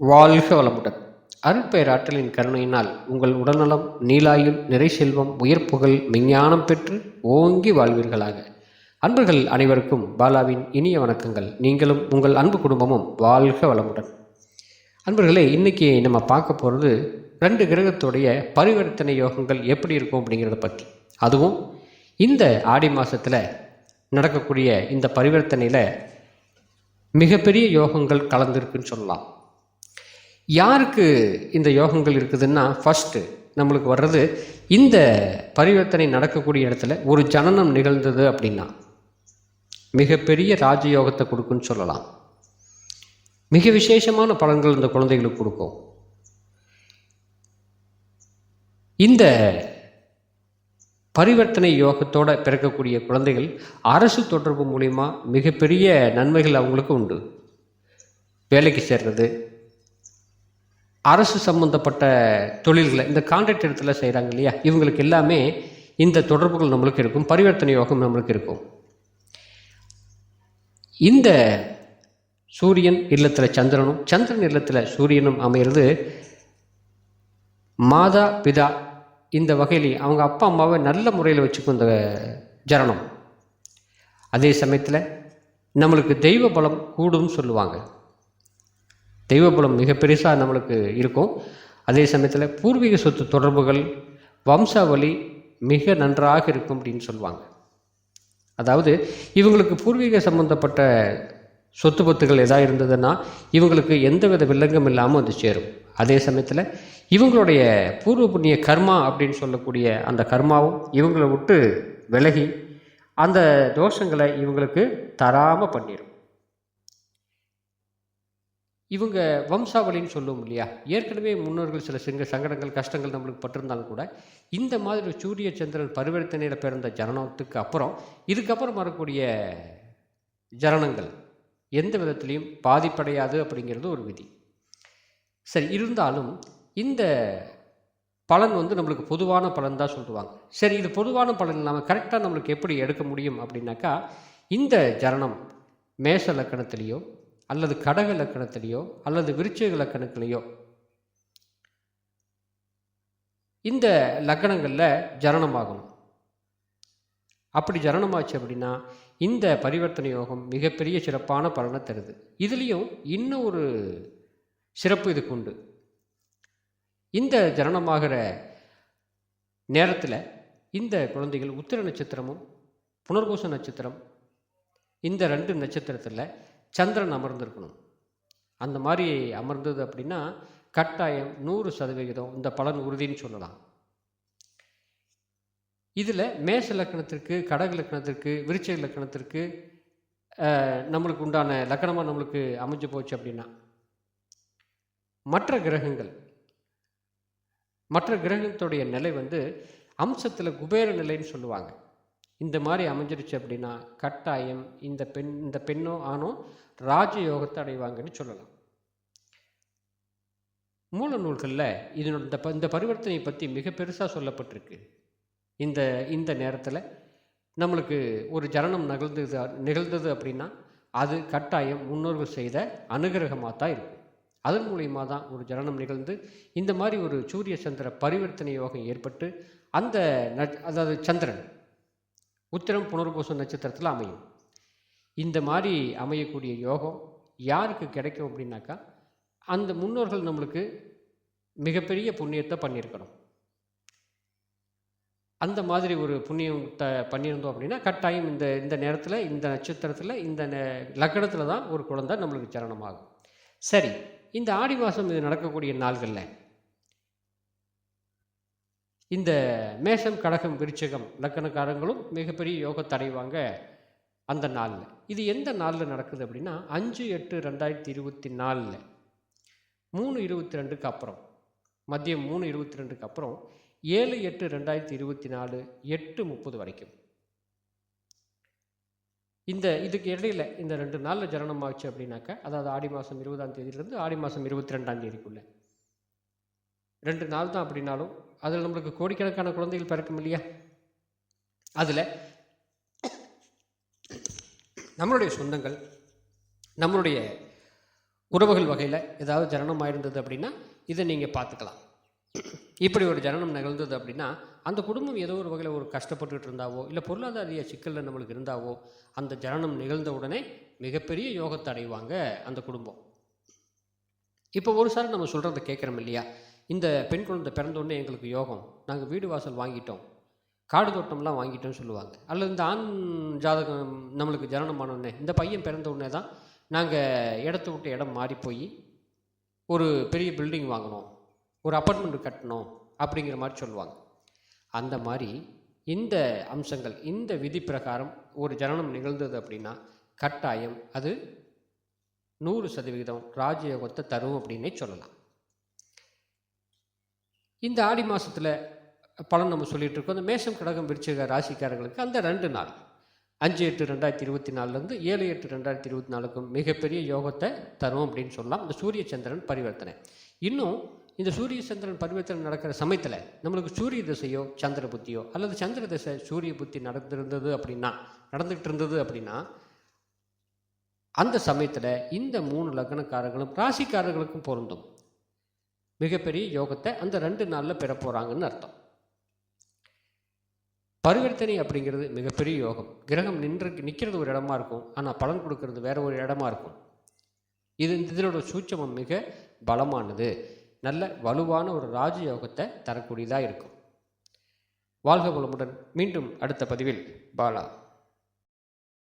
வாழ்க வளமுடன். அருட்பெயராற்றலின் கருணையினால் உங்கள் உடல்நலம், நீலாயுள், நிறை செல்வம், உயர் புகழ், மெஞ்ஞானம் பெற்று ஓங்கி வாழ்வீர்களாக. அன்பர்கள் அனைவருக்கும் பாலாவின் இனிய வணக்கங்கள். நீங்களும் உங்கள் அன்பு குடும்பமும் வாழ்க வளமுடன். அன்பர்களே, இன்னைக்கு நம்ம பார்க்க போகிறது 2 கிரகத்துடைய பரிவர்த்தனை யோகங்கள் எப்படி இருக்கும் அப்படிங்கிறத பற்றி. அதுவும் இந்த ஆடி மாதத்தில் நடக்கக்கூடிய இந்த பரிவர்த்தனையில் மிகப்பெரிய யோகங்கள் கலந்துருக்குன்னு சொல்லலாம். யாருக்கு இந்த யோகங்கள் இருக்குதுன்னா, ஃபஸ்ட்டு நம்மளுக்கு வர்றது, இந்த பரிவர்த்தனை நடக்கக்கூடிய இடத்துல ஒரு ஜனனம் நிகழ்ந்தது அப்படின்னா மிகப்பெரிய ராஜயோகத்தை கொடுக்குன்னு சொல்லலாம். மிக விசேஷமான பலன்கள் இந்த குழந்தைகளுக்கு கொடுக்கும். இந்த பரிவர்த்தனை யோகத்தோடு பிறக்கக்கூடிய குழந்தைகள் அரசு தொடர்பு மூலிமா மிகப்பெரிய நன்மைகள் அவங்களுக்கு உண்டு. வேலைக்கு சேர்றது, அரசு சம்பந்தப்பட்ட தொழில்களை, இந்த கான்ட்ராக்ட் இடத்துல செய்கிறாங்க இல்லையா, இவங்களுக்கு எல்லாமே இந்த தொடர்புகள் நம்மளுக்கு இருக்கும். பரிவர்த்தனை யோகம் நம்மளுக்கு இருக்கும். இந்த சூரியன் இல்லத்தில் சந்திரனும், சந்திரன் இல்லத்தில் சூரியனும் அமைகிறது மாதா பிதா இந்த வகையிலே அவங்க அப்பா அம்மாவை நல்ல முறையில் வச்சுக்கும் இந்த ஜனனம். அதே சமயத்தில் நம்மளுக்கு தெய்வ பலம் கூடும்னு சொல்லுவாங்க. தெய்வ பலம் மிக பெருசாக நம்மளுக்கு இருக்கும். அதே சமயத்தில் பூர்வீக சொத்து தொடர்புகள், வம்சாவளி மிக நன்றாக இருக்கும் அப்படின்னு சொல்லுவாங்க. அதாவது இவங்களுக்கு பூர்வீக சம்பந்தப்பட்ட சொத்து பத்துகள் எதாவது இருந்ததுன்னா இவங்களுக்கு எந்தவித வில்லங்கம் இல்லாமல் அது சேரும். அதே சமயத்தில் இவங்களுடைய பூர்வ புண்ணிய கர்மா அப்படின்னு சொல்லக்கூடிய அந்த கர்மாவும் இவங்களை விட்டு விலகி அந்த தோஷங்களை இவங்களுக்கு தராமல் பண்ணிடும். இவங்க வம்சாவளின்னு சொல்லுவோம் இல்லையா, ஏற்கனவே முன்னோர்கள் சில சங்கடங்கள் கஷ்டங்கள் நம்மளுக்கு பட்டிருந்தாலும் கூட இந்த மாதிரி சூரிய சந்திரன் பரிவர்த்தனையில் பிறந்த ஜனனத்துக்கு அப்புறம் இதுக்கப்புறம் வரக்கூடிய ஜனனங்கள் எந்த விதத்துலேயும் பாதிப்படையாது அப்படிங்கிறது ஒரு விதி. சரி, இருந்தாலும் இந்த பலன் நம்மளுக்கு பொதுவான பலன் தான் சொல்லுவாங்க. சரி, இது பொதுவான பலன் இல்லாமல் கரெக்டாக நம்மளுக்கு எப்படி எடுக்க முடியும் அப்படின்னாக்கா, இந்த ஜனனம் மேஷ லக்கணத்திலேயோ அல்லது கடக லக்கணத்திலேயோ அல்லது விருச்சிக லக்கணத்திலேயோ இந்த லக்கணங்களில் ஜனனமாகணும். அப்படி ஜனனமாச்சு அப்படின்னா இந்த பரிவர்த்தனை யோகம் மிகப்பெரிய சிறப்பான பலனை தருது. இதுலேயும் இன்னும் ஒரு சிறப்பு இதுக்கு உண்டு. இந்த ஜனனமாகிற நேரத்தில் இந்த குழந்தைகள் உத்திர நட்சத்திரமும் புனர்பூச நட்சத்திரம், இந்த 2 நட்சத்திரத்தில் சந்திரன் அமர்ந்திருக்கணும். அந்த மாதிரி அமர்ந்தது அப்படின்னா கட்டாயம் 100% இந்த பலன் உறுதின்னு சொல்லலாம். இதில் மேஷ லக்கணத்திற்கு, கடக லக்கணத்திற்கு, விருச்சிக லக்கணத்திற்கு நம்மளுக்கு உண்டான லக்கணமாக நம்மளுக்கு அமைஞ்சு போச்சு அப்படின்னா மற்ற கிரகத்துடைய நிலை அம்சத்தில் குபேர நிலைன்னு சொல்லுவாங்க. இந்த மாதிரி அமைஞ்சிருச்சு அப்படின்னா கட்டாயம் இந்த பெண்ணோ ஆணோ ராஜயோகத்தை அடைவாங்கன்னு சொல்லலாம். மூல நூல்களில் இந்த பரிவர்த்தனை பற்றி மிக பெருசாக சொல்லப்பட்டிருக்கு. இந்த நேரத்தில் நம்மளுக்கு ஒரு ஜனனம் நிகழ்ந்தது அப்படின்னா அது கட்டாயம் முன்னோர்கள் செய்த அனுகிரகமாக தான் இருக்கும். அதன் மூலியமாக தான் ஒரு ஜனனம் நிகழ்ந்து இந்த மாதிரி ஒரு சூரிய சந்திர பரிவர்த்தனை யோகம் ஏற்பட்டு அதாவது சந்திரன் உத்திரம் புனர்பூசம் நட்சத்திரத்தில் அமையும். இந்த மாதிரி அமையக்கூடிய யோகம் யாருக்கு கிடைக்கும் அப்படின்னாக்கா, அந்த முன்னோர்கள் நம்மளுக்கு மிகப்பெரிய புண்ணியத்தை பண்ணியிருக்கணும். அந்த மாதிரி ஒரு புண்ணியத்தை பண்ணியிருந்தோம் அப்படின்னா கட்டாயம் இந்த நேரத்தில், இந்த நட்சத்திரத்தில், இந்த லக்கணத்தில் தான் ஒரு குழந்தை நம்மளுக்கு சரணமாகும். சரி, இந்த ஆடி மாதம் இது நடக்கக்கூடிய நாள்களில் இந்த மேஷம், கடகம், விருச்சிகம் லக்கணக்காரங்களும் மிகப்பெரிய யோகத்தை அடைவாங்க அந்த நாளில். இது எந்த நாளில் நடக்குது அப்படின்னா 5/8/2024 3:22 அப்புறம், மதியம் 3:22 அப்புறம் 7/8/2024 8:30 வரைக்கும். இதுக்கு இடையில இந்த 2 நாளில் ஜனனம் ஆச்சு அப்படின்னாக்கா, அதாவது ஆடி மாதம் 20ஆம் தேதியிலிருந்து ஆடி மாதம் 22ஆம் தேதிக்குள்ள 2 நாள் தான். அப்படின்னாலும் அதில் நம்மளுக்கு கோடிக்கணக்கான குழந்தைகள் பிறக்கும் இல்லையா. அதில் நம்மளுடைய சொந்தங்கள், நம்மளுடைய உறவுகள் வகையில் ஏதாவது ஜனனம் ஆயிருந்தது அப்படின்னா இதை நீங்கள் பார்த்துக்கலாம். இப்படி ஒரு ஜனனம் நிகழ்ந்தது அப்படின்னா அந்த குடும்பம் ஏதோ ஒரு வகையில் ஒரு கஷ்டப்பட்டுட்டு இருந்தாவோ இல்லை பொருளாதார சிக்கலில் நம்மளுக்கு இருந்தாவோ அந்த ஜனனம் நிகழ்ந்த உடனே மிகப்பெரிய யோகத்தை அடைவாங்க அந்த குடும்பம். இப்போ ஒரு சார் நம்ம சொல்கிறத கேட்குறோம் இல்லையா, இந்த பெண் குழந்தை பிறந்தோடனே எங்களுக்கு யோகம், நாங்கள் வீடு வாசல் வாங்கிட்டோம், காடு தோட்டம்லாம் வாங்கிட்டோம்னு சொல்லுவாங்க. அல்லது இந்த ஆண் ஜாதகம் நம்மளுக்கு ஜனனம் ஆனோடனே இந்த பையன் பிறந்த உடனே தான் நாங்கள் இடத்த விட்டு இடம் மாறி போய் ஒரு பெரிய பில்டிங் வாங்கினோம், ஒரு அப்பார்ட்மெண்ட் கட்டணும் அப்படிங்கிற மாதிரி சொல்லுவாங்க. அந்த மாதிரி இந்த அம்சங்கள் இந்த விதி பிரகாரம் ஒரு ஜனனம் நிகழ்ந்தது அப்படின்னா கட்டாயம் அது 100% ராஜயோகத்தை தரும் அப்படின்னே சொல்லலாம். இந்த ஆடி மாதத்தில் பலன் நம்ம சொல்லிட்டு இருக்கோம். அந்த மேஷம் கடகம் விருச்சிக ராசிக்காரர்களுக்கு அந்த 2 நாள் 5/8/2024 7/8/2024 மிகப்பெரிய யோகத்தை தரும் அப்படின்னு சொல்லலாம். இந்த சூரிய சந்திரன் பரிவர்த்தனை. இன்னும் இந்த சூரிய சந்திரன் பரிவர்த்தனை நடக்கிற சமயத்தில் நம்மளுக்கு சூரிய திசையோ சந்திர புத்தியோ அல்லது சந்திர திசை சூரிய புத்தி நடந்துகிட்டு இருந்தது அப்படின்னா அந்த சமயத்தில் இந்த 3 லக்னக்காரர்களும் ராசிக்காரர்களுக்கும் பொருந்தும். மிகப்பெரிய யோகத்தை அந்த 2 நாளில் பெற போகிறாங்கன்னு அர்த்தம். பரிவர்த்தனை அப்படிங்கிறது மிகப்பெரிய யோகம். கிரகம் நிற்கிறது ஒரு இடமா இருக்கும், ஆனால் பலன் கொடுக்கறது வேற ஒரு இடமா இருக்கும். இதனோட சூட்சமம் மிக பலமானது, நல்ல வலுவான ஒரு ராஜயோகத்தை தரக்கூடியதாக இருக்கும். வாழ்க வளமுடன். மீண்டும் அடுத்த பதிவில் பாலா.